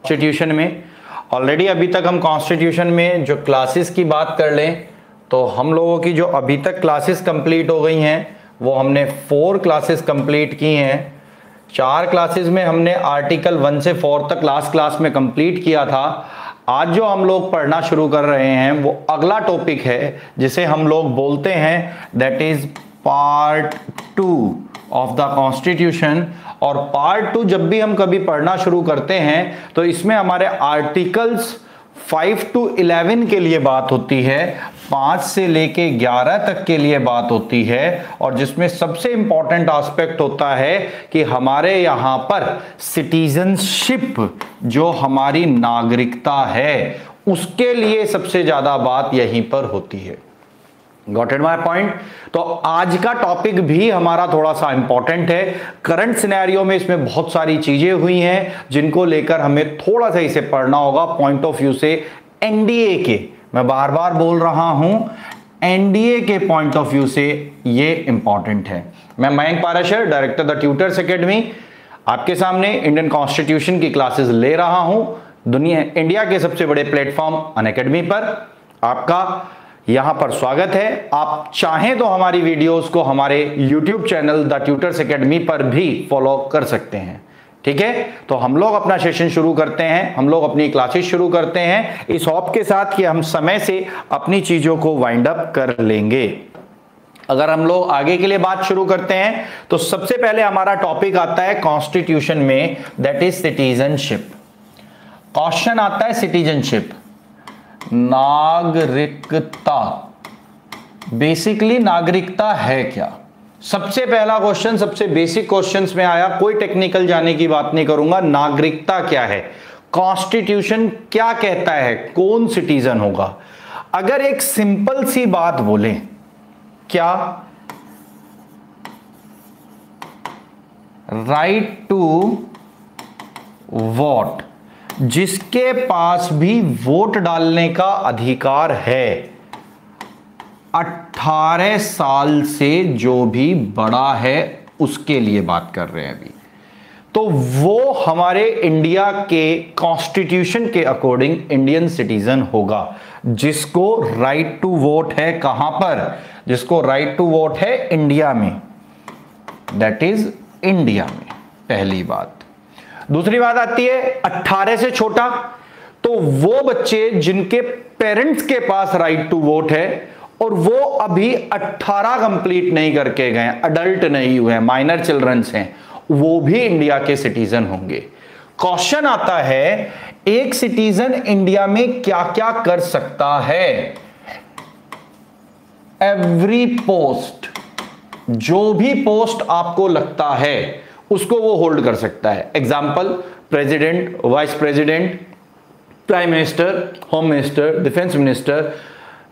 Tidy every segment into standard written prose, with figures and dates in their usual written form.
Constitution में। Already अभी तक हम कॉन्स्टिट्यूशन में जो क्लासेस की बात कर लें तो हम लोगों की जो अभी तक क्लासेस कंप्लीट हो गई हैं वो हमने 4 क्लासेस कंप्लीट की हैं। 4 क्लासेस में हमने आर्टिकल 1 से 4 तक लास्ट क्लास में कंप्लीट किया था। आज जो हम लोग पढ़ना शुरू कर रहे हैं वो अगला टॉपिक है जिसे हम लोग बोलते हैं that is part 2 of the constitution. और पार्ट 2 जब भी हम कभी पढ़ना शुरू करते हैं तो इसमें हमारे आर्टिकल्स 5 to 11 के लिए बात होती है, 5 से लेके 11 तक के लिए बात होती है। और जिसमें सबसे इंपॉर्टेंट एस्पेक्ट होता है कि हमारे यहां पर सिटीजनशिप जो हमारी नागरिकता है उसके लिए सबसे ज्यादा बात यहीं पर होती है। Got it my point. तो आज का टॉपिक भी हमारा थोड़ा सा इंपॉर्टेंट है। करंट सिनेरियो में इसमें बहुत सारी चीजें हुई हैं जिनको लेकर हमें थोड़ा सा इसे पढ़ना होगा पॉइंट ऑफ व्यू से एनडीए के। मैं बार बार बोल रहा हूं एनडीए के पॉइंट ऑफ व्यू से ये इंपॉर्टेंट है। मैं Mayank Parashar, director the tutors academy, आपके सामने इंडियन कॉन्स्टिट्यूशन की क्लासेस ले रहा हूं इंडिया के सबसे बड़े प्लेटफॉर्म अनअकैडमी पर। आपका यहां पर स्वागत है। आप चाहें तो हमारी वीडियोस को हमारे YouTube channel the tutors academy पर भी फॉलो कर सकते हैं। ठीक है, तो हम लोग अपना सेशन शुरू करते हैं, हम लोग अपनी क्लासेस शुरू करते हैं इस होप के साथ कि हम समय से अपनी चीजों को वाइंड अप कर लेंगे। अगर हम लोग आगे के लिए बात शुरू करते हैं तो सबसे पहले हमारा टॉपिक आता है कॉन्स्टिट्यूशन में, दैट इज सिटीजनशिप। क्वेश्चन आता है सिटीजनशिप, नागरिकता। बेसिकली नागरिकता है क्या? सबसे पहला क्वेश्चन सबसे बेसिक क्वेश्चंस में आया, कोई टेक्निकल जाने की बात नहीं करूंगा। नागरिकता क्या है? कॉन्स्टिट्यूशन क्या कहता है कौन सिटीजन होगा? अगर एक सिंपल सी बात बोले, क्या राइट टू वोट, जिसके पास भी वोट डालने का अधिकार है, 18 साल से जो भी बड़ा है उसके लिए बात कर रहे हैं अभी, तो वो हमारे इंडिया के कॉन्स्टिट्यूशन के अकॉर्डिंग इंडियन सिटीजन होगा, जिसको राइट टू वोट है। कहां पर? जिसको राइट टू वोट है इंडिया में, दैट इज इंडिया में। पहली बात। दूसरी बात आती है 18 से छोटा, तो वो बच्चे जिनके पेरेंट्स के पास राइट टू वोट है और वो अभी 18 कंप्लीट नहीं करके गए, अडल्ट नहीं हुए, माइनर चिल्ड्रंस हैं, वो भी इंडिया के सिटीजन होंगे। क्वेश्चन आता है एक सिटीजन इंडिया में क्या क्या कर सकता है? एवरी पोस्ट, जो भी पोस्ट आपको लगता है उसको वो होल्ड कर सकता है। Example, president, vice president, prime minister, home minister, defence minister,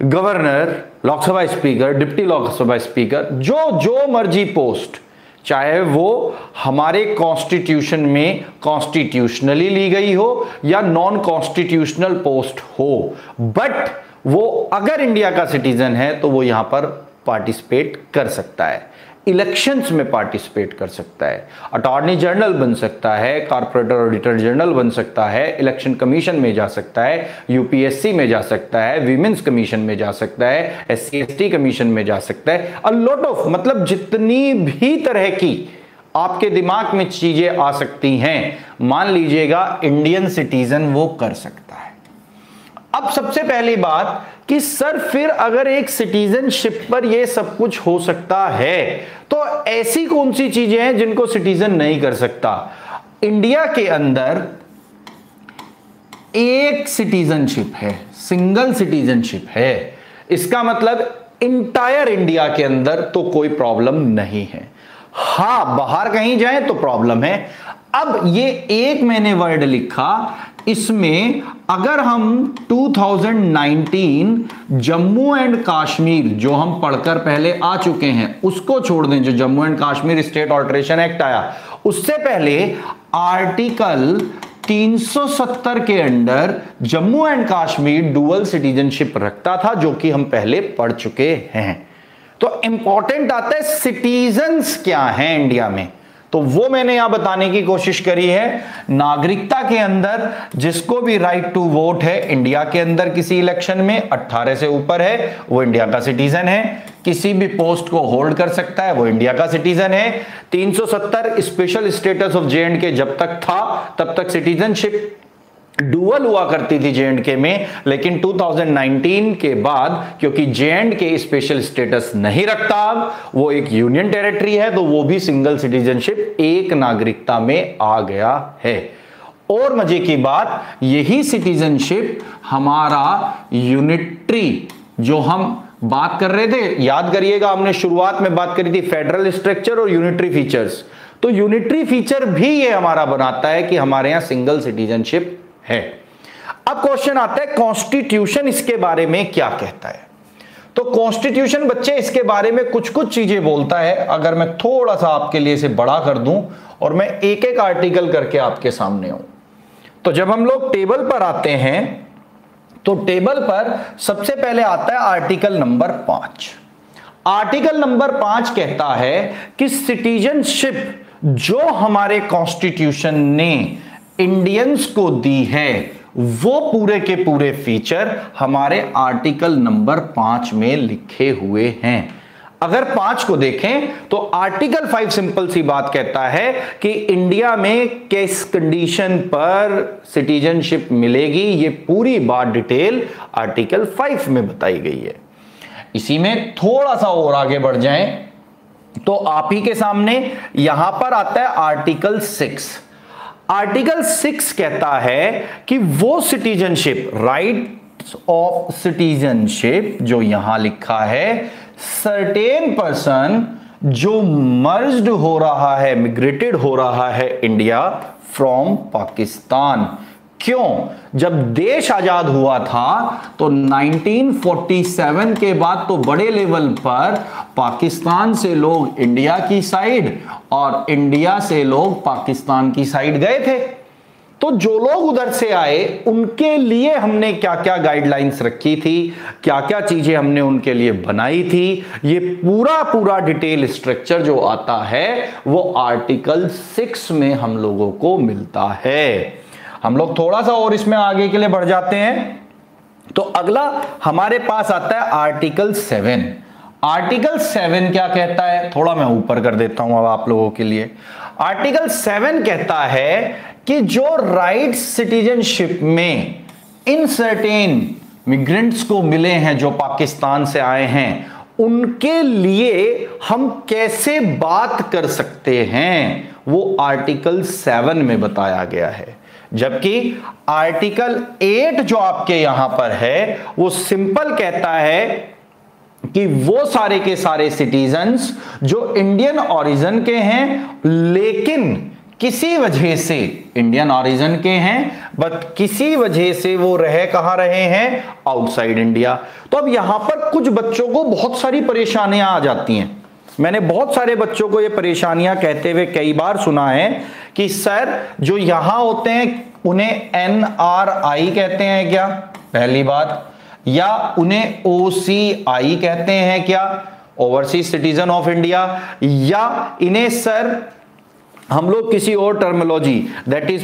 governor, Lok Sabha speaker, deputy Lok Sabha speaker, जो जो मर्जी पोस्ट, चाहे वो हमारे कॉन्स्टिट्यूशन में कॉन्स्टिट्यूशनली ली गई हो या नॉन कॉन्स्टिट्यूशनल पोस्ट हो, बट वो अगर इंडिया का सिटीजन है तो वो यहां पर पार्टिसिपेट कर सकता है, इलेक्शंस में पार्टिसिपेट कर सकता है, अटॉर्नी जनरल बन सकता है, कॉर्पोरेटर ऑडिटर जनरल बन सकता है, इलेक्शन कमीशन में जा सकता है, यूपीएससी में जा सकता है, वीमेंस कमीशन में जा सकता है, एससी एसटी कमीशन में जा सकता है। अ लॉट ऑफ, मतलब जितनी भी तरह की आपके दिमाग में चीजें आ सकती हैं, मान लीजिएगा इंडियन सिटीजन वो कर सकता है। अब सबसे पहली बात कि सर फिर अगर एक सिटीजनशिप पर ये सब कुछ हो सकता है तो ऐसी कौन सी चीजें हैं जिनको सिटीजन नहीं कर सकता? इंडिया के अंदर एक सिटीजनशिप है, सिंगल सिटीजनशिप है। इसका मतलब इंटायर इंडिया के अंदर तो कोई प्रॉब्लम नहीं है। हां, बाहर कहीं जाए तो प्रॉब्लम है। अब ये एक मैंने वर्ड लिखा, इसमें अगर हम 2019 जम्मू एंड कश्मीर जो हम पढ़कर पहले आ चुके हैं उसको छोड़ दें, जो Jammu and Kashmir state alteration act आया, उससे पहले आर्टिकल 370 के under Jammu and Kashmir dual citizenship रखता था, जो कि हम पहले पढ़ चुके हैं। तो इंपॉर्टेंट आता है सिटीजन्स क्या हैं इंडिया में, तो वो मैंने यहां बताने की कोशिश करी है। नागरिकता के अंदर जिसको भी राइट टू वोट है इंडिया के अंदर किसी इलेक्शन में 18 से ऊपर है वो इंडिया का सिटीजन है, किसी भी पोस्ट को होल्ड कर सकता है वो इंडिया का सिटीजन है। 370 स्पेशल स्टेटस ऑफ J&K जब तक था तब तक सिटीजनशिप डुअल हुआ करती थी J&K में, लेकिन 2019 के बाद क्योंकि J&K स्पेशल स्टेटस नहीं रखता, अब वो एक यूनियन टेरिटरी है, तो वो भी सिंगल सिटीजनशिप एक नागरिकता में आ गया है। और मजे की बात, यही सिटीजनशिप हमारा यूनिटरी जो हम बात कर रहे थे, याद करिएगा हमने शुरुआत में बात करी थी फेडरल स्ट्रक्चर और यूनिटरी फीचर्स, तो यूनिटरी फीचर भी ये हमारा बनाता है कि हमारे यहां सिंगल सिटीजनशिप है। अब क्वेश्चन आता है कॉन्स्टिट्यूशन इसके बारे में क्या कहता है। तो कॉन्स्टिट्यूशन बच्चे इसके बारे में कुछ कुछ चीजें बोलता है। अगर मैं थोड़ा सा आपके लिए इसे बड़ा कर दूं और मैं एक एक आर्टिकल करके आपके सामने हूं, तो जब हम लोग टेबल पर आते हैं तो टेबल पर सबसे पहले आता है आर्टिकल नंबर 5। आर्टिकल नंबर 5 कहता है कि सिटीजनशिप जो हमारे कॉन्स्टिट्यूशन ने इंडियंस को दी है वो पूरे के पूरे फीचर हमारे आर्टिकल नंबर 5 में लिखे हुए हैं। अगर 5 को देखें तो आर्टिकल 5 सिंपल सी बात कहता है कि इंडिया में किस कंडीशन पर सिटीजनशिप मिलेगी, ये पूरी बात डिटेल आर्टिकल 5 में बताई गई है। इसी में थोड़ा सा और आगे बढ़ जाएं तो आप ही के सामने यहां पर आता है आर्टिकल 6। आर्टिकल 6 कहता है कि वो सिटीजनशिप, राइट्स ऑफ सिटीजनशिप जो यहां लिखा है, सर्टेन पर्सन जो मर्ज्ड हो रहा है, मिग्रेटेड हो रहा है इंडिया फ्रॉम पाकिस्तान। क्यों? जब देश आजाद हुआ था तो 1947 के बाद तो बड़े लेवल पर पाकिस्तान से लोग इंडिया की साइड और इंडिया से लोग पाकिस्तान की साइड गए थे। तो जो लोग उधर से आए उनके लिए हमने क्या क्या गाइडलाइंस रखी थी, क्या क्या चीजें हमने उनके लिए बनाई थी, ये पूरा पूरा डिटेल स्ट्रक्चर जो आता है वो आर्टिकल 6 में हम लोगों को मिलता है। हम लोग थोड़ा सा और इसमें आगे के लिए बढ़ जाते हैं तो अगला हमारे पास आता है आर्टिकल 7। आर्टिकल 7 क्या कहता है, थोड़ा मैं ऊपर कर देता हूं अब आप लोगों के लिए। आर्टिकल 7 कहता है कि जो राइट सिटीजनशिप में इन सर्टेन मिग्रेंट्स को मिले हैं जो पाकिस्तान से आए हैं, उनके लिए हम कैसे बात कर सकते हैं वो आर्टिकल 7 में बताया गया है। जबकि आर्टिकल 8 जो आपके यहां पर है वो सिंपल कहता है कि वो सारे के सारे सिटीजन्स जो इंडियन ओरिजिन के हैं लेकिन किसी वजह से इंडियन ओरिजिन के हैं बट किसी वजह से वो कहां रहे हैं, आउटसाइड इंडिया। तो अब यहां पर कुछ बच्चों को बहुत सारी परेशानियां आ जाती हैं। मैंने बहुत सारे बच्चों को ये परेशानियां कहते हुए कई बार सुना है कि सर जो यहां होते हैं उन्हें NRI कहते हैं क्या, पहली बात, या उन्हें OCI कहते हैं क्या, ओवरसीज सिटीजन ऑफ इंडिया, या इन्हें सर हम लोग किसी और terminology that is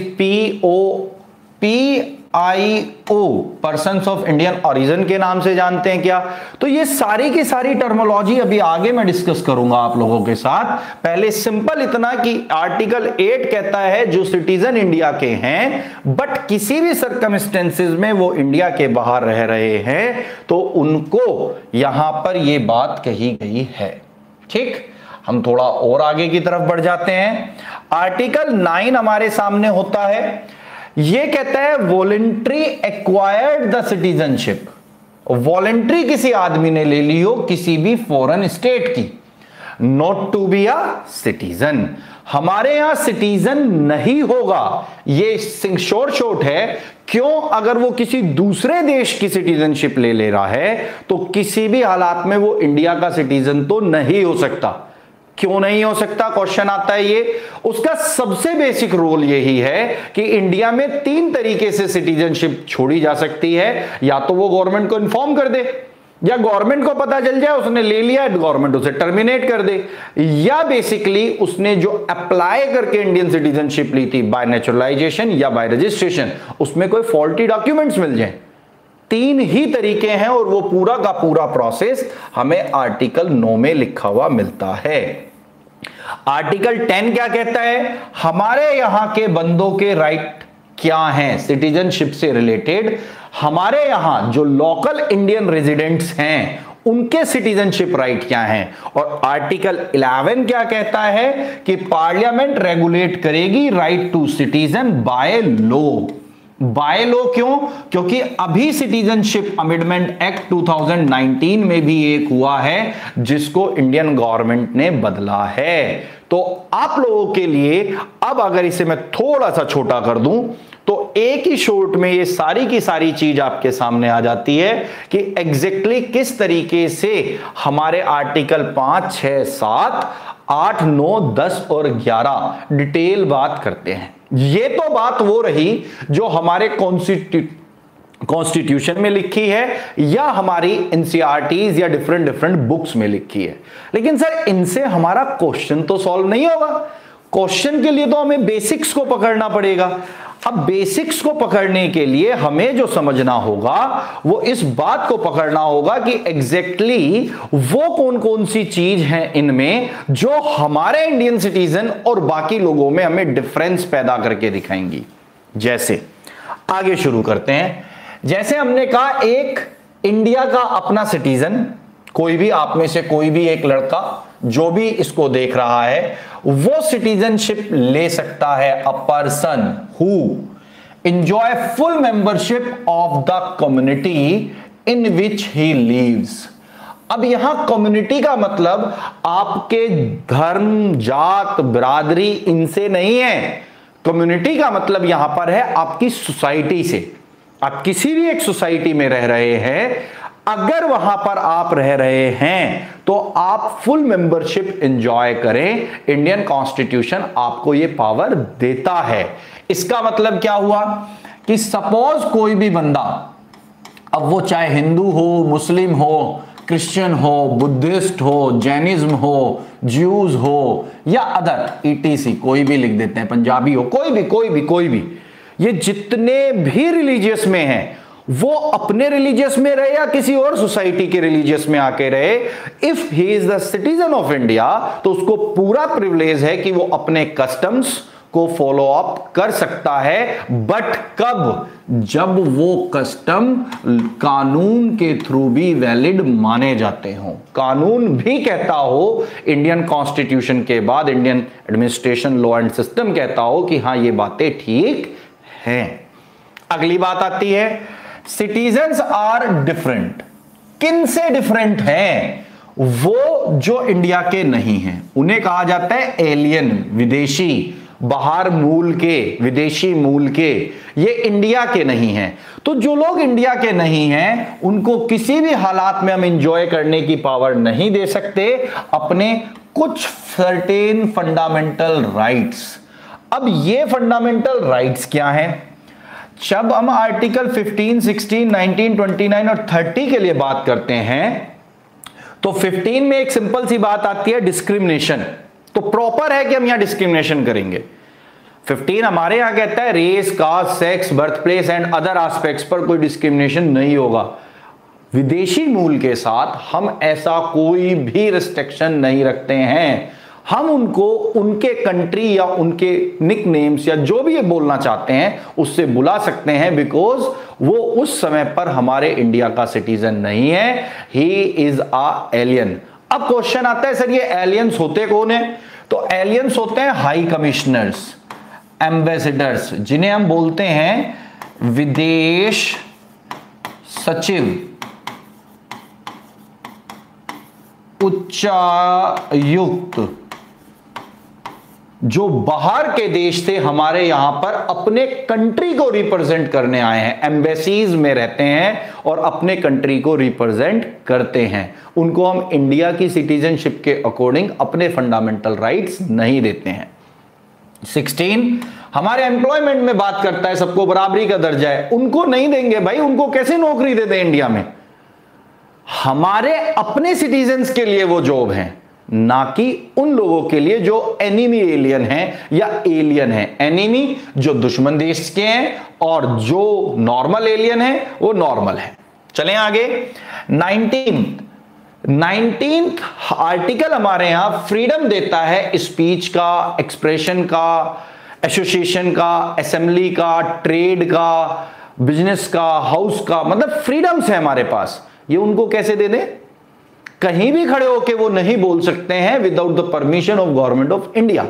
PIO persons of Indian origin के नाम से जानते हैं क्या। तो ये सारी की सारी टर्मिनोलॉजी अभी आगे मैं डिस्कस करूंगा आप लोगों के साथ। पहले सिंपल इतना कि आर्टिकल 8 कहता है जो सिटीजन इंडिया के हैं बट किसी भी सर्कमस्टेंसेस में वो इंडिया के बाहर रह रहे हैं तो उनको यहां पर ये बात कही गई है। ठीक, हम थोड़ा और आगे की तरफ बढ़ जाते हैं। आर्टिकल 9 हमारे सामने होता है, ये कहता है voluntary acquired the citizenship. Voluntary किसी आदमी ने ले ली हो किसी भी फॉरेन स्टेट की, not to be a citizen. हमारे यहां सिटीजन नहीं होगा, ये शॉर्ट है। क्यों? अगर वो किसी दूसरे देश की सिटीजनशिप ले रहा है तो किसी भी हालात में वो इंडिया का सिटीजन तो नहीं हो सकता। क्यों नहीं हो सकता, क्वेश्चन आता है ये। उसका सबसे बेसिक रूल यही है कि इंडिया में 3 तरीके से सिटीजनशिप छोड़ी जा सकती है। या तो वो गवर्नमेंट को इन्फॉर्म कर दे या गवर्नमेंट को पता चल जाए उसने ले लिया, गवर्नमेंट उसे टर्मिनेट कर दे, या बेसिकली उसने जो अप्लाई करके इंडियन सिटीजनशिप ली थी बाय नेचुरलाइजेशन या बाय रजिस्ट्रेशन, उसमें कोई फॉल्टी डॉक्यूमेंट्स मिल जाए। तीन ही तरीके हैं और वो पूरा का पूरा प्रोसेस हमें आर्टिकल 9 में लिखा हुआ मिलता है। आर्टिकल 10 क्या कहता है? हमारे यहां के बंदों के राइट क्या हैं सिटीजनशिप से रिलेटेड, हमारे यहां जो लोकल इंडियन रेजिडेंट्स हैं उनके सिटीजनशिप राइट क्या हैं। और आर्टिकल 11 क्या कहता है कि पार्लियामेंट रेगुलेट करेगी right to citizen by law. By law क्यों? क्योंकि अभी सिटीजनशिप अमेंडमेंट एक्ट 2019 में भी एक हुआ है जिसको इंडियन गवर्नमेंट ने बदला है। तो आप लोगों के लिए अब अगर इसे मैं थोड़ा सा छोटा कर दूं तो एक ही शॉर्ट में ये सारी की सारी चीज आपके सामने आ जाती है कि एग्जैक्टली किस तरीके से हमारे आर्टिकल 5, 6, 7, 8, 9, 10 और 11 डिटेल बात करते हैं। ये तो बात वो रही जो हमारे कॉन्स्टिट्यूशन में लिखी है या हमारी एनसीईआरटीज या डिफरेंट बुक्स में लिखी है। लेकिन सर इनसे हमारा क्वेश्चन तो सॉल्व नहीं होगा। क्वेश्चन के लिए तो हमें बेसिक्स को पकड़ना पड़ेगा। अब बेसिक्स को पकड़ने के लिए हमें जो समझना होगा वो इस बात को पकड़ना होगा कि एग्जैक्टली वो कौन कौन सी चीज है इनमें जो हमारे इंडियन सिटीजन और बाकी लोगों में हमें डिफरेंस पैदा करके दिखाएंगी। जैसे आगे शुरू करते हैं। जैसे हमने कहा एक इंडिया का अपना सिटीजन, कोई भी आप में से कोई भी एक लड़का जो भी इसको देख रहा है वो सिटीजनशिप ले सकता है। A person who enjoy full membership of the community in which he lives. अब यहां कम्युनिटी का मतलब आपके धर्म, जात, बिरादरी इनसे नहीं है। कम्युनिटी का मतलब यहां पर है आपकी सोसाइटी से। आप किसी भी एक सोसाइटी में रह रहे हैं, अगर वहां पर आप रह रहे हैं तो आप फुल मेंबरशिप एंजॉय करें। इंडियन कॉन्स्टिट्यूशन आपको यह पावर देता है। इसका मतलब क्या हुआ कि सपोज कोई भी बंदा, अब वो चाहे हिंदू हो, मुस्लिम हो, क्रिश्चियन हो, बुद्धिस्ट हो, जैनिज्म हो, ज्यूज हो या अदर ईटीसी, कोई भी लिख देते हैं, पंजाबी हो, कोई भी ये जितने भी रिलीजियस में हैं वो अपने रिलीजियस में रहे या किसी और सोसाइटी के रिलीजियस में आके रहे, if he is the citizen of India तो उसको पूरा प्रिविलेज है कि वो अपने कस्टम्स को फॉलो अप कर सकता है। बट कब? जब वो कस्टम कानून के थ्रू भी वैलिड माने जाते हो। कानून भी कहता हो, इंडियन कॉन्स्टिट्यूशन के बाद Indian administration law and system कहता हो कि हां ये बातें ठीक हैं। अगली बात आती है सिटीजन्स आर डिफरेंट। किन से डिफरेंट हैं? वो जो इंडिया के नहीं हैं उन्हें कहा जाता है एलियन, विदेशी, बाहर मूल के, विदेशी मूल के। ये इंडिया के नहीं हैं। तो जो लोग इंडिया के नहीं हैं उनको किसी भी हालात में हम एंजॉय करने की पावर नहीं दे सकते अपने कुछ सर्टेन फंडामेंटल राइट्स। अब ये फंडामेंटल राइट्स क्या हैं? जब हम आर्टिकल 15, 16, 19, 29 और 30 के लिए बात करते हैं तो 15 में एक सिंपल सी बात आती है डिस्क्रिमिनेशन। तो प्रॉपर है कि हम यहां डिस्क्रिमिनेशन करेंगे। 15 हमारे यहां कहता है race, caste, sex, birth place and other aspects पर कोई डिस्क्रिमिनेशन नहीं होगा। विदेशी मूल के साथ हम ऐसा कोई भी रिस्ट्रिक्शन नहीं रखते हैं। हम उनको उनके कंट्री या उनके निकनेम्स या जो भी ये बोलना चाहते हैं उससे बुला सकते हैं, बिकॉज वो उस समय पर हमारे इंडिया का सिटीजन नहीं है। He is a alien. अब क्वेश्चन आता है सर ये एलियंस होते कौन है? तो एलियंस होते हैं हाई कमिश्नर्स, एम्बेसडर्स, जिन्हें हम बोलते हैं विदेश सचिव, उच्चायुक्त, जो बाहर के देश से हमारे यहां पर अपने कंट्री को रिप्रेजेंट करने आए हैं, एम्बेसीज में रहते हैं और अपने कंट्री को रिप्रेजेंट करते हैं। उनको हम इंडिया की सिटीजनशिप के अकॉर्डिंग अपने फंडामेंटल राइट्स नहीं देते हैं। 16 हमारे एम्प्लॉयमेंट में बात करता है, सबको बराबरी का दर्जा है, उनको नहीं देंगे भाई। उनको कैसे नौकरी देते हैं इंडिया में? हमारे अपने सिटीजन्स के लिए वो जॉब है, ना कि उन लोगों के लिए जो एनिमी एलियन हैं या एलियन हैं। एनिमी जो दुश्मन देश के हैं और जो नॉर्मल एलियन है वो नॉर्मल है। चलें आगे। 19th आर्टिकल हमारे यहां फ्रीडम देता है स्पीच का, एक्सप्रेशन का, एसोसिएशन का, असेंबली का, ट्रेड का, बिजनेस का, हाउस का, मतलब फ्रीडम्स है हमारे पास। ये उनको कैसे दे दें? कहीं भी खड़े होकर वो नहीं बोल सकते हैं without the permission of government of India.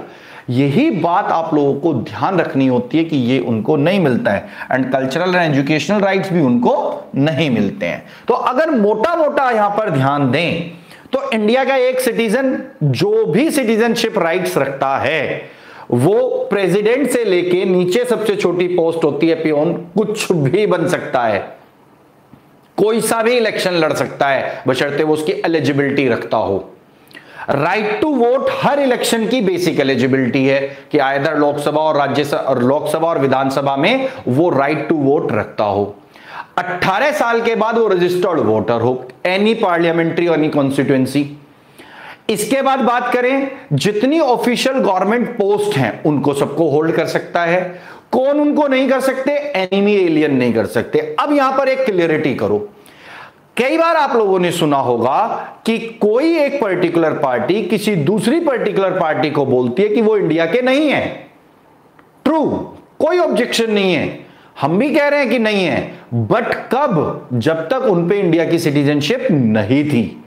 यही बात आप लोगों को ध्यान रखनी होती है कि ये उनको नहीं मिलता है, and cultural and educational rights भी उनको नहीं मिलते हैं। तो अगर मोटा मोटा यहां पर ध्यान दें तो इंडिया का एक सिटीजन जो भी सिटीजनशिप राइट्स रखता है वो प्रेसिडेंट से लेके नीचे सबसे छोटी पोस्ट होती है पियोन, कुछ भी बन सकता है, कोई सा भी इलेक्शन लड़ सकता है बशर्ते वो उसकी एलिजिबिलिटी रखता हो। राइट टू वोट हर इलेक्शन की बेसिक एलिजिबिलिटी है कि आइदर लोकसभा और राज्यसभा और लोकसभा और विधानसभा में वो राइट टू वोट रखता हो। 18 साल के बाद वो रजिस्टर्ड वोटर हो, एनी पार्लियामेंट्री और एनी कॉन्स्टिट्यूएंसी। इसके बाद बात करें, जितनी ऑफिशियल गवर्नमेंट पोस्ट हैं उनको सबको होल्ड कर सकता है। कौन उनको नहीं कर सकते? एनिमी एलियन नहीं कर सकते। अब यहां पर एक क्लियरिटी करो। कई बार आप लोगों ने सुना होगा कि कोई एक पर्टिकुलर पार्टी किसी दूसरी पर्टिकुलर पार्टी को बोलती है कि वो इंडिया के नहीं है। ट्रू, कोई ऑब्जेक्शन नहीं है, हम भी कह रहे हैं कि नहीं है, बट कब? जब तक उन पे इंडिया की सिटीजनशिप नहीं थी।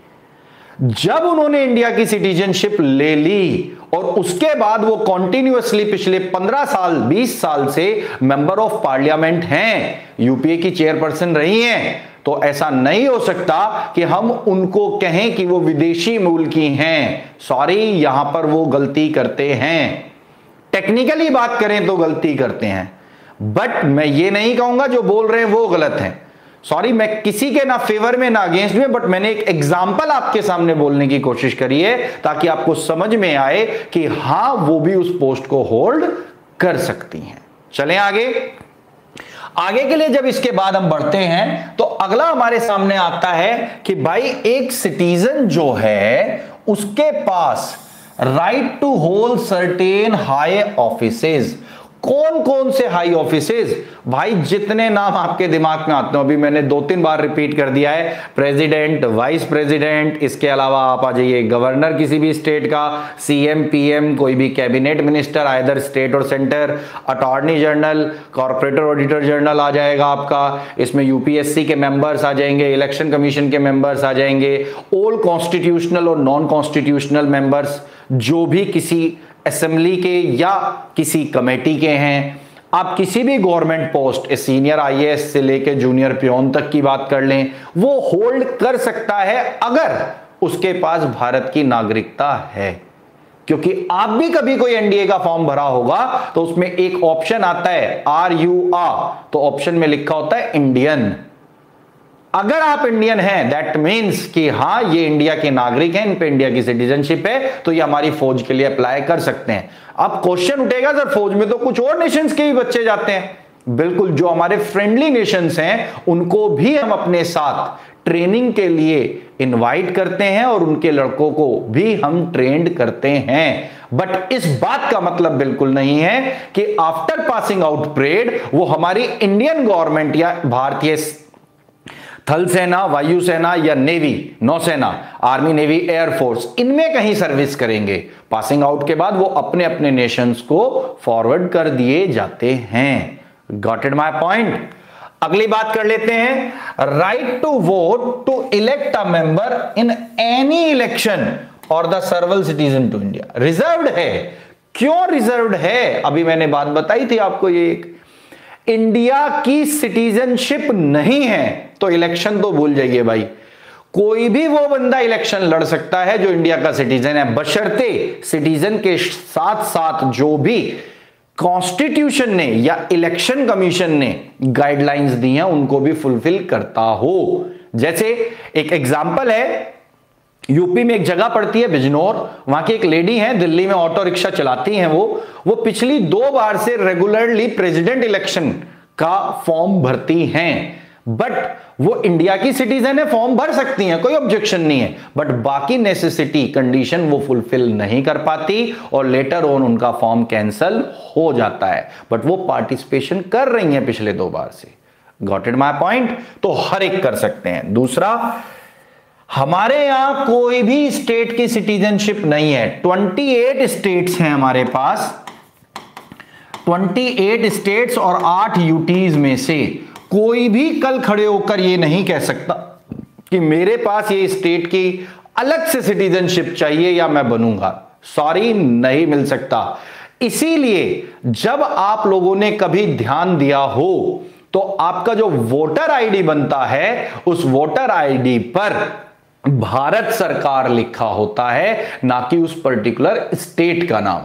जब उन्होंने इंडिया की सिटीजनशिप ले ली और उसके बाद वो कॉन्टिन्यूअसली पिछले 15 साल 20 साल से मेंबर ऑफ पार्लियामेंट हैं, यूपीए की चेयरपर्सन रही हैं, तो ऐसा नहीं हो सकता कि हम उनको कहें कि वो विदेशी मूल की हैं। सॉरी, यहां पर वो गलती करते हैं। टेक्निकली बात करें तो गलती करते हैं, बट मैं ये नहीं कहूंगा जो बोल रहे हैं वो गलत है। सॉरी, मैं किसी के ना फेवर में ना अगेंस्ट में, बट मैंने एक एग्जाम्पल आपके सामने बोलने की कोशिश करी है ताकि आपको समझ में आए कि हां वो भी उस पोस्ट को होल्ड कर सकती हैं। चलें आगे। आगे के लिए जब इसके बाद हम बढ़ते हैं तो अगला हमारे सामने आता है कि भाई एक सिटीजन जो है उसके पास right to hold certain high offices. कौन कौन से हाई ऑफिसेज? भाई जितने नाम आपके दिमाग में आते हो, अभी मैंने 2-3 बार रिपीट कर दिया है, प्रेसिडेंट, वाइस प्रेसिडेंट, इसके अलावा आप आ जाइए गवर्नर किसी भी स्टेट का, सीएम, पीएम, कोई भी कैबिनेट मिनिस्टर आइदर स्टेट और centre, attorney general, corporator auditor general आ जाएगा आपका, इसमें यूपीएससी के मेंबर्स आ जाएंगे, इलेक्शन कमीशन के मेंबर्स आ जाएंगे, ऑल कॉन्स्टिट्यूशनल और नॉन कॉन्स्टिट्यूशनल मेंबर्स जो भी किसी असेंबली के या किसी कमेटी के हैं। आप किसी भी गवर्नमेंट पोस्ट, सीनियर आईएएस से लेकर जूनियर पियोन तक की बात कर लें, वो होल्ड कर सकता है अगर उसके पास भारत की नागरिकता है। क्योंकि आप भी कभी कोई एनडीए का फॉर्म भरा होगा तो उसमें एक ऑप्शन आता है RUR, तो ऑप्शन में लिखा होता है इंडियन। अगर आप इंडियन हैं दैट मीन्स कि हां ये इंडिया के नागरिक हैं, इन पे इंडिया की सिटीजनशिप है, तो ये हमारी फौज के लिए अप्लाई कर सकते हैं। अब क्वेश्चन उठेगा सर फौज में तो कुछ और नेशंस के भी बच्चे जाते हैं। बिल्कुल, जो हमारे फ्रेंडली नेशंस हैं उनको भी हम अपने साथ ट्रेनिंग के लिए इनवाइट करते हैं और उनके लड़कों को भी हम ट्रेंड करते हैं। बट इस बात का मतलब बिल्कुल नहीं है कि आफ्टर पासिंग आउट परेड वो हमारी इंडियन गवर्नमेंट या भारतीय थल सेना, वायुसेना या नेवी, नौसेना, आर्मी, नेवी, एयरफोर्स, इनमें कहीं सर्विस करेंगे। पासिंग आउट के बाद वो अपने अपने नेशंस को फॉरवर्ड कर दिए जाते हैं। Got it my point? अगली बात कर लेते हैं, right to vote to elect a member in any election और the several citizen to India. Reserved है। क्यों रिजर्व्ड है? अभी मैंने बात बताई थी आपको, ये एक इंडिया की सिटीजनशिप नहीं है तो इलेक्शन तो भूल जाइए भाई। कोई भी वो बंदा इलेक्शन लड़ सकता है जो इंडिया का सिटीजन है, बशर्ते सिटीजन के साथ साथ जो भी कॉन्स्टिट्यूशन ने या इलेक्शन कमीशन ने गाइडलाइंस दी हैं उनको भी फुलफिल करता हो। जैसे एक एग्जांपल है, यूपी में एक जगह पड़ती है बिजनौर, वहां की एक लेडी है, दिल्ली में ऑटो रिक्शा चलाती हैं वो पिछली 2 बार से रेगुलरली प्रेसिडेंट इलेक्शन का फॉर्म भरती हैं। बट वो इंडिया की सिटीजन है, फॉर्म भर सकती हैं, कोई ऑब्जेक्शन नहीं है, बट बाकी नेसेसिटी कंडीशन वो फुलफिल नहीं कर पाती और लेटर ऑन उनका फॉर्म कैंसल हो जाता है, बट वो पार्टिसिपेशन कर रही हैं पिछले 2 बार से। Got it my point? तो हर एक कर सकते हैं। दूसरा, हमारे यहां कोई भी स्टेट की सिटीजनशिप नहीं है। 28 स्टेट्स हैं हमारे पास, 28 स्टेट्स और 8 यूटीज में से कोई भी कल खड़े होकर ये नहीं कह सकता कि मेरे पास ये स्टेट की अलग से सिटीजनशिप चाहिए या मैं बनूंगा। सॉरी, नहीं मिल सकता। इसीलिए जब आप लोगों ने कभी ध्यान दिया हो तो आपका जो वोटर आईडी बनता है उस वोटर आईडी पर भारत सरकार लिखा होता है, ना कि उस पर्टिकुलर स्टेट का नाम।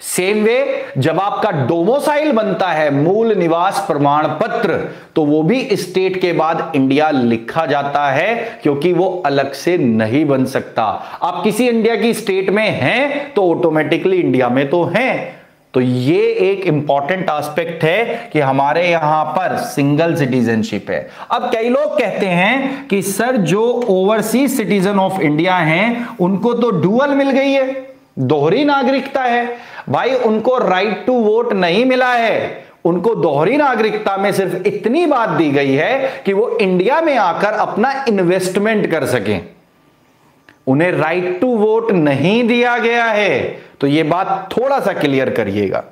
सेम वे जब आपका डोमोसाइल बनता है, मूल निवास प्रमाण पत्र, तो वो भी स्टेट के बाद इंडिया लिखा जाता है, क्योंकि वो अलग से नहीं बन सकता। आप किसी इंडिया की स्टेट में हैं तो ऑटोमेटिकली इंडिया में तो हैं। तो ये एक इंपॉर्टेंट एस्पेक्ट है कि हमारे यहां पर सिंगल सिटीजनशिप है। अब कई लोग कहते हैं कि सर जो ओवरसीज सिटीजन ऑफ इंडिया हैं उनको तो डुअल मिल गई है, दोहरी नागरिकता है। भाई, उनको राइट टू वोट नहीं मिला है, उनको दोहरी नागरिकता में सिर्फ इतनी बात दी गई है कि वो इंडिया में आकर अपना इन्वेस्टमेंट कर सकें, उन्हें राइट टू वोट नहीं दिया गया है। तो ये बात थोड़ा सा क्लियर करिएगा।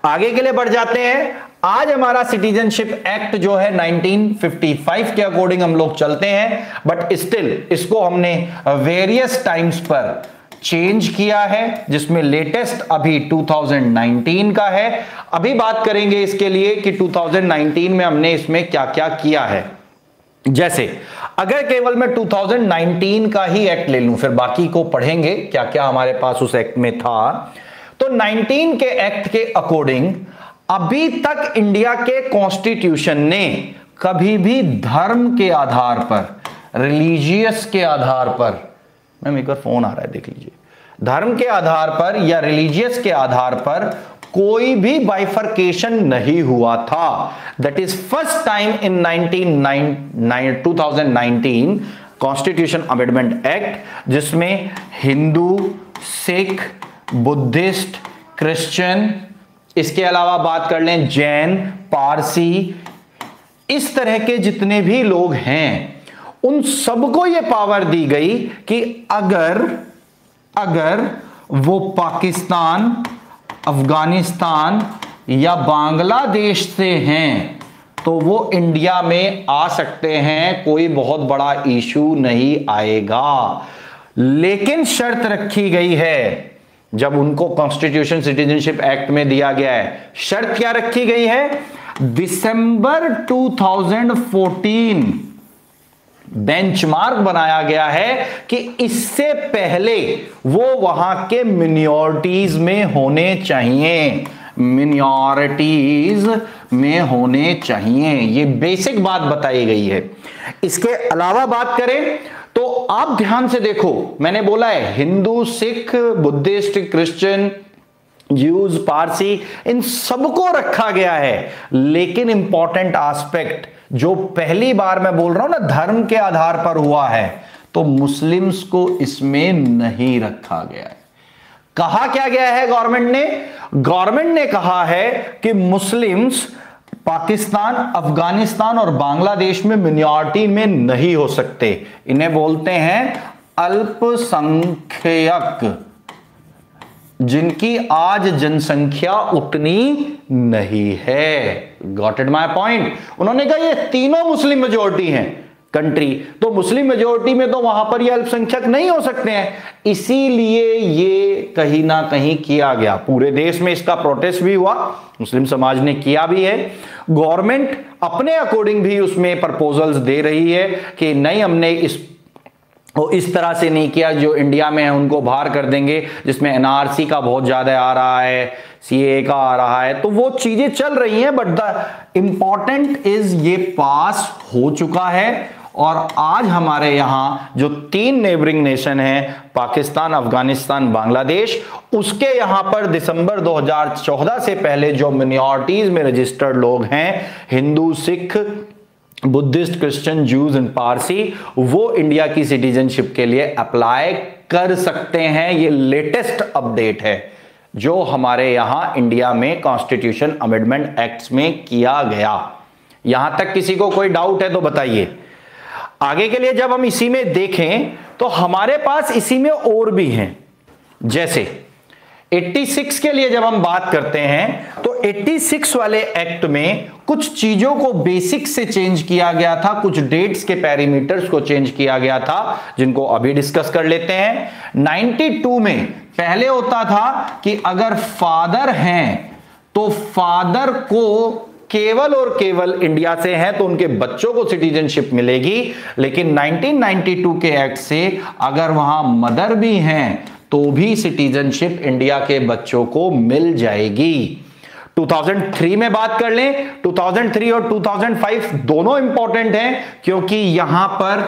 आगे के लिए बढ़ जाते हैं। आज हमारा सिटीजनशिप एक्ट जो है 1955 के अकॉर्डिंग हम लोग चलते हैं, बट स्टिल इसको हमने वेरियस टाइम्स पर चेंज किया है, जिसमें लेटेस्ट अभी 2019 का है। अभी बात करेंगे इसके लिए कि 2019 में हमने इसमें क्या क्या किया है। जैसे अगर केवल मैं 2019 का ही एक्ट ले लूं, फिर बाकी को पढ़ेंगे क्या क्या हमारे पास उस एक्ट में था। तो 19 के एक्ट के अकॉर्डिंग अभी तक इंडिया के कॉन्स्टिट्यूशन ने कभी भी धर्म के आधार पर, रिलीजियस के आधार पर, मैम एक बार फोन आ रहा है देख लीजिए, धर्म के आधार पर या रिलीजियस के आधार पर कोई भी बाइफर्केशन नहीं हुआ था। That is first time in 2019 constitution amendment act, जिसमें हिंदू, सिख, बुद्धिस्ट, क्रिश्चियन, इसके अलावा बात कर लें जैन, पारसी, इस तरह के जितने भी लोग हैं उन सबको यह पावर दी गई कि अगर वो पाकिस्तान, अफगानिस्तान या बांग्लादेश से हैं तो वो इंडिया में आ सकते हैं, कोई बहुत बड़ा इशू नहीं आएगा। लेकिन शर्त रखी गई है, जब उनको कॉन्स्टिट्यूशन सिटीजनशिप एक्ट में दिया गया है, शर्त क्या रखी गई है? दिसंबर 2014 बेंचमार्क बनाया गया है कि इससे पहले वो वहां के मिनॉरिटीज में होने चाहिए, मिनॉरिटीज में होने चाहिए। ये बेसिक बात बताई गई है। इसके अलावा बात करें तो आप ध्यान से देखो, मैंने बोला है Hindu, Sikh, Buddhist, Christian, Jews, Parsi, इन सबको रखा गया है। लेकिन इंपॉर्टेंट एस्पेक्ट जो पहली बार मैं बोल रहा हूं ना, धर्म के आधार पर हुआ है, तो मुस्लिम्स को इसमें नहीं रखा गया है। कहा क्या गया है गवर्नमेंट ने कहा है कि मुस्लिम्स पाकिस्तान, अफगानिस्तान और बांग्लादेश में मिनॉरिटी में नहीं हो सकते। इन्हें बोलते हैं अल्पसंख्यक, जिनकी आज जनसंख्या उतनी नहीं है। Got it my point? उन्होंने कहा ये तीनों मुस्लिम मेजोरिटी हैं कंट्री, तो मुस्लिम मेजोरिटी में तो वहां पर ये अल्पसंख्यक नहीं हो सकते हैं, इसीलिए ये कहीं ना कहीं किया गया। पूरे देश में इसका प्रोटेस्ट भी हुआ, मुस्लिम समाज ने किया भी है। गवर्नमेंट अपने अकॉर्डिंग भी उसमें प्रपोजल्स दे रही है कि नहीं, हमने इस तरह से नहीं किया, जो इंडिया में है उनको बाहर कर देंगे, जिसमें एनआरसी का बहुत ज्यादा आ रहा है, सीए का आ रहा है, तो वो चीजें चल रही हैं। बट द इंपॉर्टेंट इज ये पास हो चुका है। और आज हमारे यहां जो 3 नेबरिंग नेशन हैं, पाकिस्तान, अफगानिस्तान, बांग्लादेश, उसके यहां पर दिसंबर 2014 से पहले जो मिनॉरिटीज में रजिस्टर्ड लोग हैं, Hindu, Sikh, Buddhist, Christian, Jews and Parsi, वो इंडिया की सिटीजनशिप के लिए अप्लाई कर सकते हैं। ये लेटेस्ट अपडेट है जो हमारे यहां इंडिया में कॉन्स्टिट्यूशन अमेंडमेंट एक्ट्स में किया गया। यहां तक किसी को कोई डाउट है तो बताइए। आगे के लिए जब हम इसी में देखें तो हमारे पास इसी में और भी हैं, जैसे 86 के लिए जब हम बात करते हैं तो 86 वाले एक्ट में कुछ चीजों को बेसिक से चेंज किया गया था, कुछ डेट्स के पैरामीटर्स को चेंज किया गया था, जिनको अभी डिस्कस कर लेते हैं। 92 में पहले होता था कि अगर फादर हैं तो फादर को केवल और केवल इंडिया से हैं तो उनके बच्चों को सिटीजनशिप मिलेगी, लेकिन 1992 के एक्ट से अगर वहां मदर भी हैं तो भी सिटीजनशिप इंडिया के बच्चों को मिल जाएगी। 2003 में बात कर लें, 2003 और 2005 दोनों इंपॉर्टेंट हैं क्योंकि यहां पर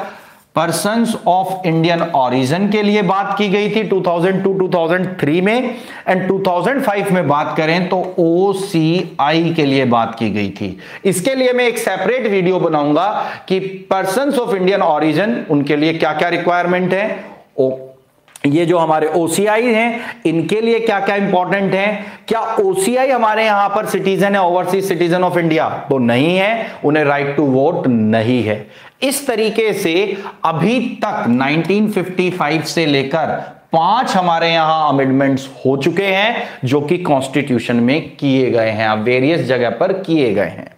पर्सन्स ऑफ इंडियन ओरिजिन के लिए बात की गई थी 2002-2003 में, एंड 2005 में बात करें तो OCI के लिए बात की गई थी। इसके लिए मैं एक सेपरेट वीडियो बनाऊंगा कि पर्सन्स ऑफ इंडियन ओरिजिन उनके लिए क्या क्या रिक्वायरमेंट है, ये जो हमारे OCI हैं इनके लिए क्या क्या इंपॉर्टेंट है। क्या OCI हमारे यहां पर सिटीजन है, ओवरसीज सिटीजन ऑफ इंडिया? तो नहीं है, उन्हें राइट टू वोट नहीं है। इस तरीके से अभी तक 1955 से लेकर 5 हमारे यहां अमेंडमेंट्स हो चुके हैं जो कि कॉन्स्टिट्यूशन में किए गए हैं, वेरियस जगह पर किए गए हैं।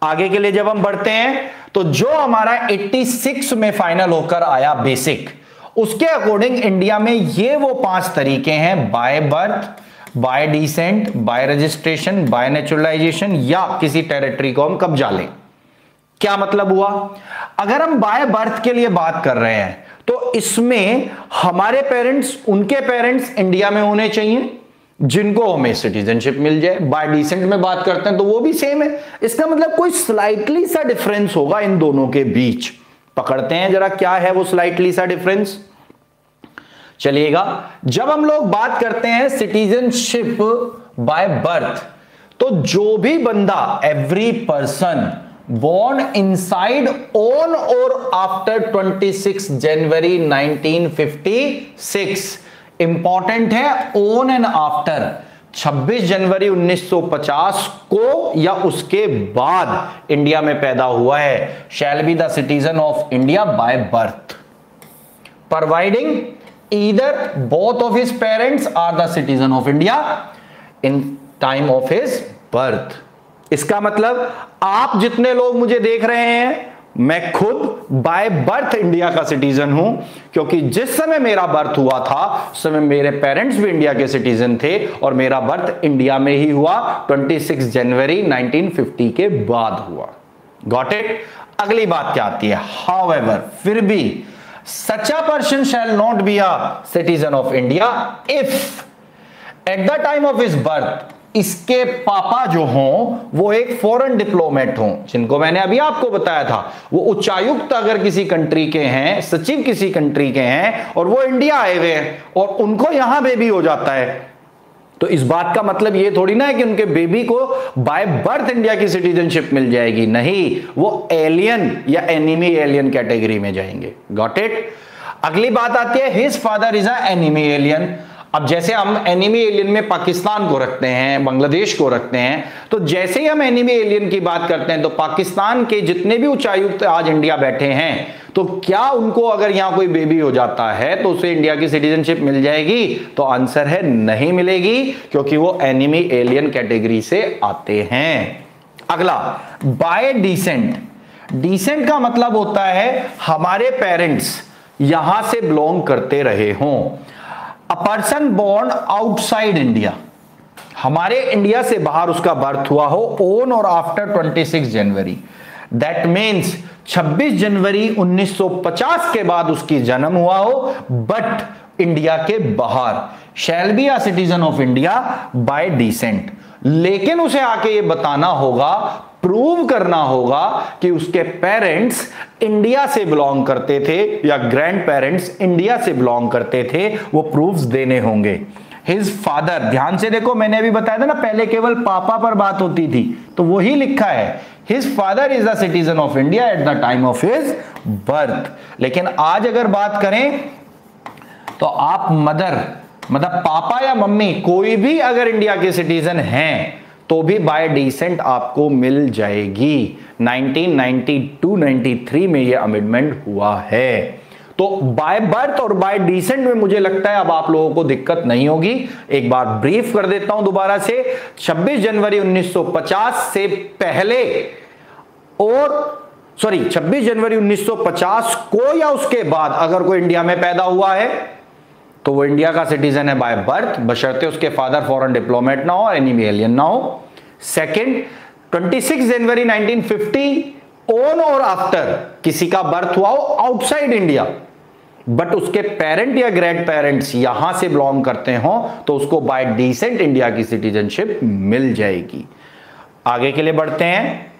आगे के लिए जब हम बढ़ते हैं तो जो हमारा 86 में फाइनल होकर आया बेसिक, उसके अकॉर्डिंग इंडिया में ये वो 5 तरीके हैं, by birth, bye decent, bye registration, by naturalisation या किसी टेरिटरी को हम कब्जा लें। क्या मतलब हुआ? अगर हम बाय बर्थ के लिए बात कर रहे हैं तो इसमें हमारे पेरेंट्स, उनके पेरेंट्स इंडिया में होने चाहिए जिनको हमें सिटीजनशिप मिल जाए। बाय डिसेंट में बात करते हैं तो वो भी सेम है। इसका मतलब कोई स्लाइटली सा डिफरेंस होगा इन दोनों के बीच। पकड़ते हैं जरा क्या है वो स्लाइटली सा डिफरेंस। चलिएगा, जब हम लोग बात करते हैं सिटीजनशिप बाय बर्थ तो जो भी बंदा, every person born inside on or after 26 January 1956, important है on and after 26 जनवरी 1950 को या उसके बाद इंडिया में पैदा हुआ है, shall be the citizen of India by birth, providing either both of his parents are the citizen of India in time of his birth। इसका मतलब आप जितने लोग मुझे देख रहे हैं, मैं खुद बाय बर्थ इंडिया का सिटीजन हूं, क्योंकि जिस समय मेरा बर्थ हुआ था उस समय मेरे पेरेंट्स भी इंडिया के सिटीजन थे और मेरा बर्थ इंडिया में ही हुआ, 26 जनवरी 1950 के बाद हुआ। Got it? अगली बात क्या आती है? हाउएवर, फिर भी such a person shall not be a citizen of India if at the time of his birth इसके पापा जो हों वो एक फॉरेन डिप्लोमेट हों, जिनको मैंने अभी आपको बताया था, वो उच्चायुक्त अगर किसी कंट्री के हैं, सचिव किसी कंट्री के हैं और वो इंडिया आए हुए हैं और उनको यहां बेबी हो जाता है, तो इस बात का मतलब ये थोड़ी ना है कि उनके बेबी को बाय बर्थ इंडिया की सिटीजनशिप मिल जाएगी। नहीं, वो एलियन या एनिमी एलियन कैटेगरी में जाएंगे। Got it? अगली बात आती है his father is a enemy alien. अब जैसे हम एनिमी एलियन में पाकिस्तान को रखते हैं, बांग्लादेश को रखते हैं, तो जैसे ही हम एनिमी एलियन की बात करते हैं तो पाकिस्तान के जितने भी उच्चायुक्त आज इंडिया बैठे हैं, तो क्या उनको अगर यहां कोई बेबी हो जाता है तो उसे इंडिया की सिटीजनशिप मिल जाएगी? तो आंसर है नहीं मिलेगी, क्योंकि वो एनिमी एलियन कैटेगरी से आते हैं। अगला, बाय डिसेंट। डिसेंट का मतलब होता है हमारे पेरेंट्स यहां से बिलोंग करते रहे हों। A person born outside India, हमारे इंडिया से बाहर उसका बर्थ हुआ हो ऑन और after 26 January, that means 26 January 1950 के बाद उसकी जन्म हुआ हो बट इंडिया के बाहर, shall be a citizen of India by decent. लेकिन उसे आके ये बताना होगा, प्रूव करना होगा कि उसके पेरेंट्स इंडिया से बिलोंग करते थे या ग्रैंड पेरेंट्स इंडिया से बिलोंग करते थे, वो प्रूफ्स देने होंगे। हिज फादर, ध्यान से देखो मैंने अभी बताया था ना पहले केवल पापा पर बात होती थी, तो वही लिखा है his father is the citizen of India at the time of his birth. लेकिन आज अगर बात करें तो आप मदर मतलब पापा या मम्मी कोई भी अगर इंडिया के सिटीजन हैं तो भी बाय डिसेंट आपको मिल जाएगी। 1992-93 में यह अमेंडमेंट हुआ है। तो बाय बर्थ और बाय डिसेंट में मुझे लगता है अब आप लोगों को दिक्कत नहीं होगी। एक बार ब्रीफ कर देता हूं दोबारा से, 26 जनवरी 1950 से पहले और 26 जनवरी 1950 को या उसके बाद अगर कोई इंडिया में पैदा हुआ है तो वो इंडिया का सिटीजन है बाय बर्थ, बशर्ते उसके फादर फॉरेन डिप्लोमेट ना हो, एनिमी एलियन ना हो। सेकंड, 26 जनवरी 1950 ऑन और आफ्टर किसी का बर्थ हुआ हो आउटसाइड इंडिया बट उसके पेरेंट या ग्रैंड पेरेंट्स यहां से बिलोंग करते हो तो उसको बाय डिसेंट इंडिया की सिटीजनशिप मिल जाएगी। आगे के लिए बढ़ते हैं।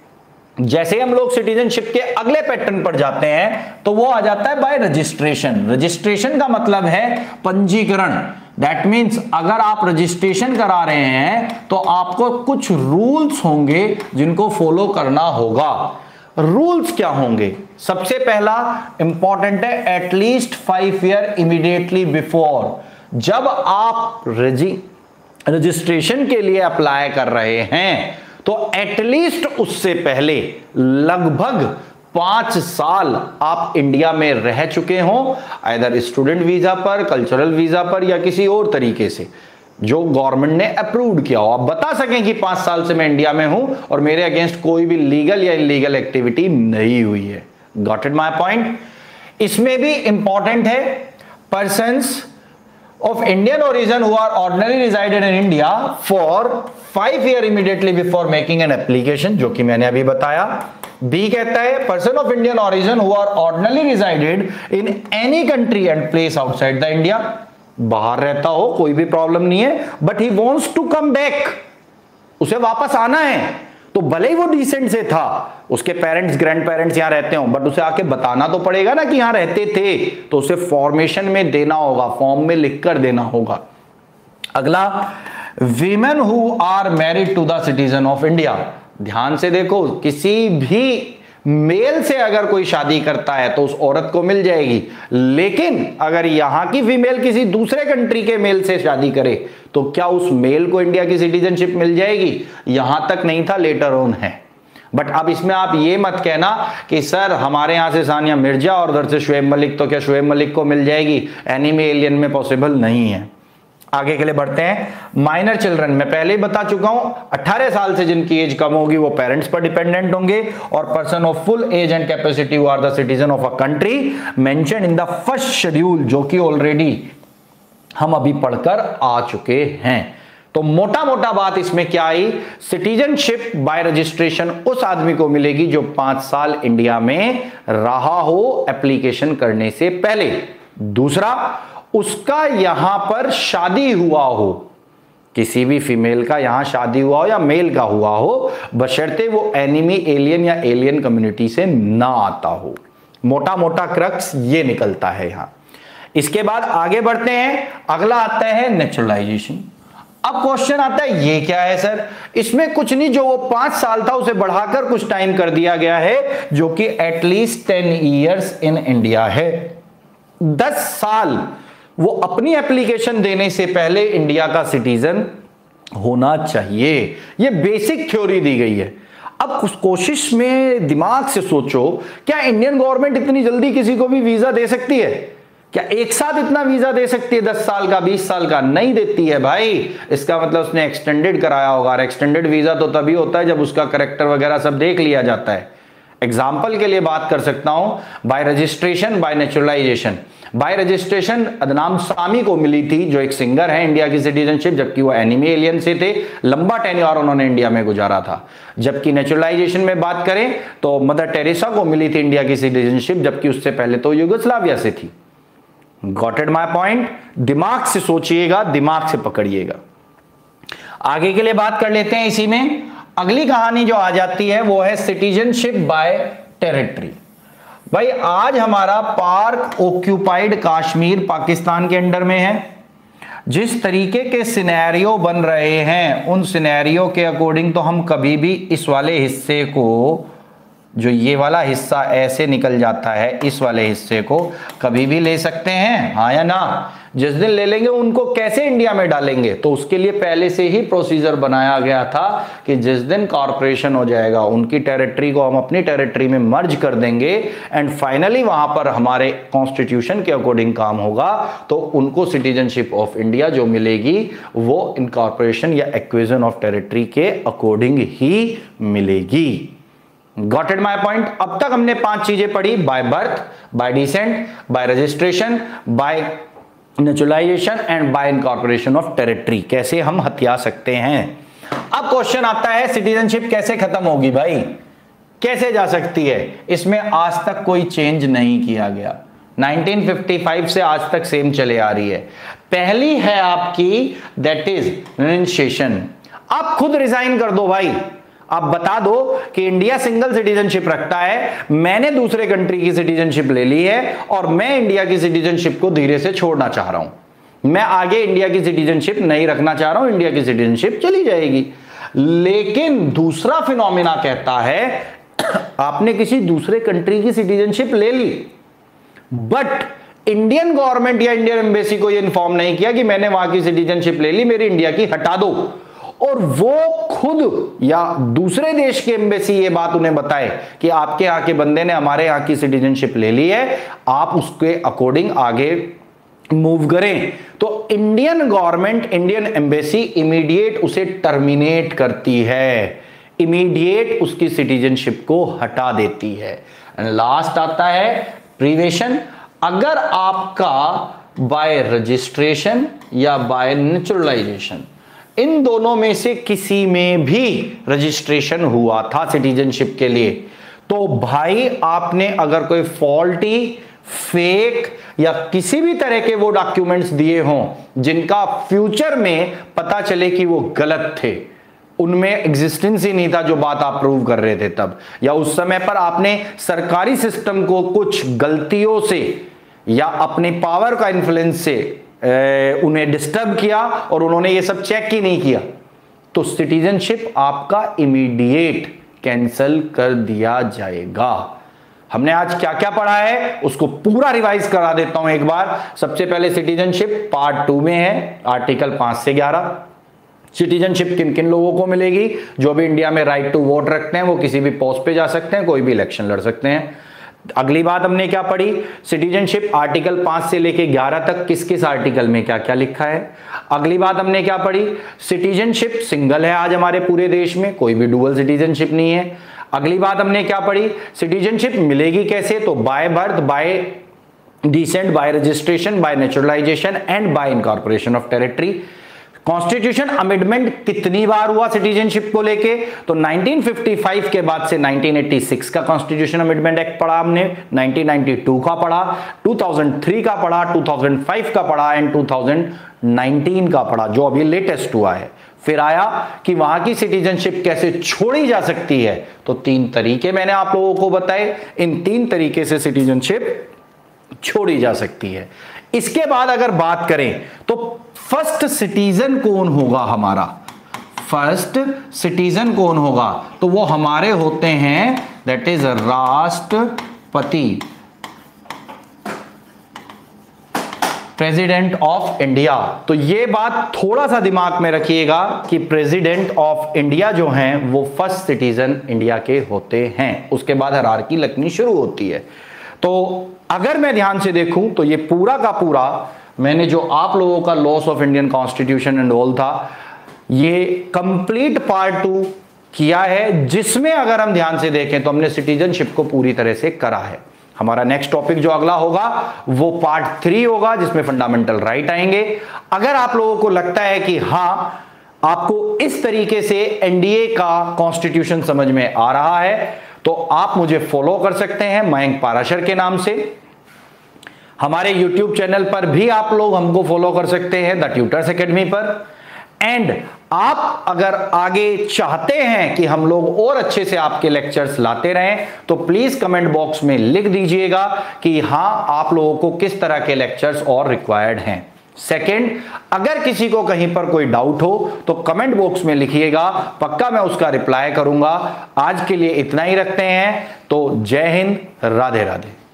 जैसे हम लोग सिटीजनशिप के अगले पैटर्न पर जाते हैं तो वो आ जाता है बाय रजिस्ट्रेशन। रजिस्ट्रेशन का मतलब है पंजीकरण। दैट मीन्स अगर आप रजिस्ट्रेशन करा रहे हैं तो आपको कुछ रूल्स होंगे जिनको फॉलो करना होगा। रूल्स क्या होंगे? सबसे पहला इंपॉर्टेंट है एटलीस्ट 5 ईयर इमीडिएटली बिफोर। जब आप रजिस्ट्रेशन के लिए अप्लाई कर रहे हैं तो एटलीस्ट उससे पहले लगभग 5 साल आप इंडिया में रह चुके हो, आइदर स्टूडेंट वीजा पर, कल्चरल वीजा पर या किसी और तरीके से जो गवर्नमेंट ने अप्रूव किया हो। आप बता सकें कि 5 साल से मैं इंडिया में हूं और मेरे अगेंस्ट कोई भी लीगल या इलीगल एक्टिविटी नहीं हुई है। Got it my point? इसमें भी इंपॉर्टेंट है persons of Indian origin who are ordinarily resided in India for 5 years immediately before making an application, जो कि मैंने अभी बताया। B कहता है person of Indian origin who are ordinarily resided in any country and place outside the India, बाहर रहता हो कोई भी प्रॉब्लम नहीं है but he wants to come back, उसे वापस आना है तो भले ही वो डिसेंट से था, उसके पेरेंट्स ग्रैंड पेरेंट्स यहां रहते हो बट उसे आके बताना तो पड़ेगा ना कि यहां रहते थे, तो उसे फॉर्मेशन में देना होगा, फॉर्म में लिखकर देना होगा। अगला, women who are married to the citizen of India. ध्यान से देखो, किसी भी मेल से अगर कोई शादी करता है तो उस औरत को मिल जाएगी, लेकिन अगर यहां की फीमेल किसी दूसरे कंट्री के मेल से शादी करे तो क्या उस मेल को इंडिया की सिटीजनशिप मिल जाएगी? यहां तक नहीं था, लेटर ऑन है। बट अब इसमें आप ये मत कहना कि सर हमारे यहां से सानिया मिर्जा और उधर से शुएब मलिक, तो क्या शुएब मलिक को मिल जाएगी? एनिमी एलियन में पॉसिबल नहीं है। आगे के लिए बढ़ते हैं। माइनर चिल्ड्रन, मैं पहले ही बता चुका हूं 18 साल से जिनकी एज कम होगी वो पेरेंट्स पर डिपेंडेंट होंगे, और person of full age and capacity who are the citizen of a country mention in the first schedule, जो कि ऑलरेडी हम अभी पढ़कर आ चुके हैं। तो मोटा मोटा बात इसमें क्या आई? सिटीजनशिप बाय रजिस्ट्रेशन उस आदमी को मिलेगी जो 5 साल इंडिया में रहा हो एप्लीकेशन करने से पहले। दूसरा, उसका यहां पर शादी हुआ हो, किसी भी फीमेल का यहां शादी हुआ हो या मेल का हुआ हो, बशर्ते वो एनिमी एलियन या एलियन कम्युनिटी से ना आता हो। मोटा मोटा क्रक्स ये निकलता है यहां। इसके बाद आगे बढ़ते हैं। अगला आता है नेचुरलाइजेशन। अब क्वेश्चन आता है ये क्या है सर? इसमें कुछ नहीं, जो वो 5 साल था उसे बढ़ाकर कुछ टाइम कर दिया गया है, जो कि एटलीस्ट 10 ईयर्स इन इंडिया है। 10 साल वो अपनी एप्लीकेशन देने से पहले इंडिया का सिटीजन होना चाहिए। ये बेसिक थ्योरी दी गई है। अब कुछ कोशिश में दिमाग से सोचो, क्या इंडियन गवर्नमेंट इतनी जल्दी किसी को भी वीजा दे सकती है? क्या एक साथ इतना वीजा दे सकती है? 10 साल का, 20 साल का? नहीं देती है भाई। इसका मतलब उसने एक्सटेंडेड कराया होगा, और एक्सटेंडेड वीजा तो तभी होता है जब उसका करेक्टर वगैरह सब देख लिया जाता है। एग्जाम्पल के लिए बात कर सकता हूं, by registration, by naturalisation. By registration Adnan Sami को मिली थी, जो एक सिंगर है, इंडिया की सिटीजनशिप, जबकि वो एनिमी एलियन से थे, लंबा टेन्योर उन्होंने इंडिया में गुजारा था। जबकि नेचुरलाइजेशन में बात करें तो मदर टेरेसा को मिली थी इंडिया की सिटीजनशिप, जबकि उससे पहले तो युगोस्लाविया से थी। Got it my point? दिमाग से सोचिएगा, दिमाग से पकड़िएगा। आगे के लिए बात कर लेते हैं। इसी में अगली कहानी जो आ जाती है वो है सिटीजनशिप बाय टेरिटरी। भाई आज हमारा पार्क ऑक्यूपाइड कश्मीर पाकिस्तान के अंडर में है, जिस तरीके के सिनेरियो बन रहे हैं उन सिनेरियो के अकॉर्डिंग तो हम कभी भी इस वाले हिस्से को, जो ये वाला हिस्सा ऐसे निकल जाता है, इस वाले हिस्से को कभी भी ले सकते हैं, हाँ या ना। जिस दिन ले लेंगे उनको कैसे इंडिया में डालेंगे, तो उसके लिए पहले से ही प्रोसीजर बनाया गया था कि जिस दिन कॉर्पोरेशन हो जाएगा उनकी टेरिटरी को हम अपनी टेरिटरी में मर्ज कर देंगे एंड फाइनली वहां पर हमारे कॉन्स्टिट्यूशन के अकॉर्डिंग काम होगा, तो उनको सिटीजनशिप ऑफ इंडिया जो मिलेगी वो इनकॉर्पोरेशन या एक्विजिशन ऑफ टेरिटरी के अकॉर्डिंग ही मिलेगी। Got it my point. अब तक हमने 5 चीजें पढ़ी, by birth, bye decent, bye registration, by naturalisation and bye incorporation of territory, कैसे हम हथिया सकते हैं। अब क्वेश्चन आता है सिटीजनशिप कैसे खत्म होगी भाई, कैसे जा सकती है। इसमें आज तक कोई चेंज नहीं किया गया, 1955 से आज तक सेम चले आ रही है। पहली है आपकी दैट इज रिनाउंसिएशन। आप खुद रिजाइन कर दो भाई, आप बता दो कि इंडिया सिंगल सिटीजनशिप रखता है, मैंने दूसरे कंट्री की सिटीजनशिप ले ली है और मैं इंडिया की सिटीजनशिप को धीरे से छोड़ना चाह रहा हूं, मैं आगे इंडिया की सिटीजनशिप नहीं रखना चाह रहा हूं, इंडिया की सिटीजनशिप चली जाएगी। लेकिन दूसरा फिनोमिना कहता है आपने किसी दूसरे कंट्री की सिटीजनशिप ले ली बट इंडियन गवर्नमेंट या इंडियन एम्बेसी को यह इन्फॉर्म नहीं किया कि मैंने वहां की सिटीजनशिप ले ली, मेरी इंडिया की हटा दो, और वो खुद या दूसरे देश की एम्बेसी ये बात उन्हें बताए कि आपके यहां के बंदे ने हमारे यहां की सिटीजनशिप ले ली है, आप उसके अकॉर्डिंग आगे मूव करें, तो Indian government, Indian embassy immediate उसे टर्मिनेट करती है, इमीडिएट उसकी सिटीजनशिप को हटा देती है। लास्ट आता है प्रीवेशन। अगर आपका बाय रजिस्ट्रेशन या बाय नेचुरलाइजेशन इन दोनों में से किसी में भी रजिस्ट्रेशन हुआ था सिटीजनशिप के लिए, तो भाई आपने अगर कोई फॉल्टी, फेक या किसी भी तरह के वो डॉक्यूमेंट्स दिए हों जिनका फ्यूचर में पता चले कि वो गलत थे, उनमें एग्जिस्टेंस ही नहीं था जो बात आप प्रूव कर रहे थे तब, या उस समय पर आपने सरकारी सिस्टम को कुछ गलतियों से या अपने पावर का इन्फ्लुएंस से उन्हें डिस्टर्ब किया और उन्होंने ये सब चेक ही नहीं किया, तो सिटीजनशिप आपका इमीडिएट कैंसिल कर दिया जाएगा। हमने आज क्या क्या पढ़ा है उसको पूरा रिवाइज करा देता हूं एक बार। सबसे पहले सिटीजनशिप पार्ट 2 में है, आर्टिकल 5 से 11। सिटीजनशिप किन किन लोगों को मिलेगी, जो भी इंडिया में राइट टू वोट रखते हैं वो किसी भी पोस्ट पे जा सकते हैं, कोई भी इलेक्शन लड़ सकते हैं। अगली बात हमने क्या पढ़ी, सिटीजनशिप आर्टिकल 5 से लेके 11 तक किस किस आर्टिकल में क्या क्या लिखा है। अगली बात हमने क्या पढ़ी, सिटीजनशिप सिंगल है आज हमारे पूरे देश में, कोई भी डुअल सिटीजनशिप नहीं है। अगली बात हमने क्या पढ़ी, सिटीजनशिप मिलेगी कैसे, तो by birth, bye decent, bye registration, by naturalisation and bye incorporation of territory. Constitution amendment कितनी बार हुआ सिटीजनशिप को लेके, तो 1955 के बाद से 1986 का कॉन्स्टिट्यूशन अमेंडमेंट एक्ट पढ़ा हमने, 1992 का पढ़ा, 2003 का पढ़ा, 2005 का पढ़ा एंड 2019 का पढ़ा जो अभी लेटेस्ट हुआ है। फिर आया कि वहां की सिटीजनशिप कैसे छोड़ी जा सकती है, तो 3 तरीके मैंने आप लोगों को बताए, इन 3 तरीके से सिटीजनशिप छोड़ी जा सकती है। इसके बाद अगर बात करें तो फर्स्ट सिटीजन कौन होगा हमारा, फर्स्ट सिटीजन कौन होगा, तो वो हमारे होते हैं दैट इज राष्ट्रपति, प्रेसिडेंट ऑफ इंडिया। तो ये बात थोड़ा सा दिमाग में रखिएगा कि प्रेसिडेंट ऑफ इंडिया जो हैं वो फर्स्ट सिटीजन इंडिया के होते हैं, उसके बाद हायरार्की लगनी शुरू होती है। तो अगर मैं ध्यान से देखूं तो ये पूरा का पूरा मैंने जो आप लोगों का loss of Indian constitution and all था, ये कंप्लीट पार्ट 2 किया है, जिसमें अगर हम ध्यान से देखें तो हमने सिटीजनशिप को पूरी तरह से करा है। हमारा नेक्स्ट टॉपिक जो अगला होगा वो पार्ट 3 होगा, जिसमें फंडामेंटल राइट आएंगे। अगर आप लोगों को लगता है कि हां आपको इस तरीके से एनडीए का कॉन्स्टिट्यूशन समझ में आ रहा है, तो आप मुझे फॉलो कर सकते हैं मयंक पाराशर के नाम से। हमारे YouTube चैनल पर भी आप लोग हमको फॉलो कर सकते हैं द ट्यूटर्स एकेडमी पर। एंड आप अगर आगे चाहते हैं कि हम लोग और अच्छे से आपके लेक्चर्स लाते रहें, तो प्लीज कमेंट बॉक्स में लिख दीजिएगा कि हां आप लोगों को किस तरह के लेक्चर्स और रिक्वायर्ड हैं। सेकंड, अगर किसी को कहीं पर कोई डाउट हो तो कमेंट बॉक्स में लिखिएगा, पक्का मैं उसका रिप्लाई करूंगा। आज के लिए इतना ही रखते हैं, तो जय हिंद, राधे राधे।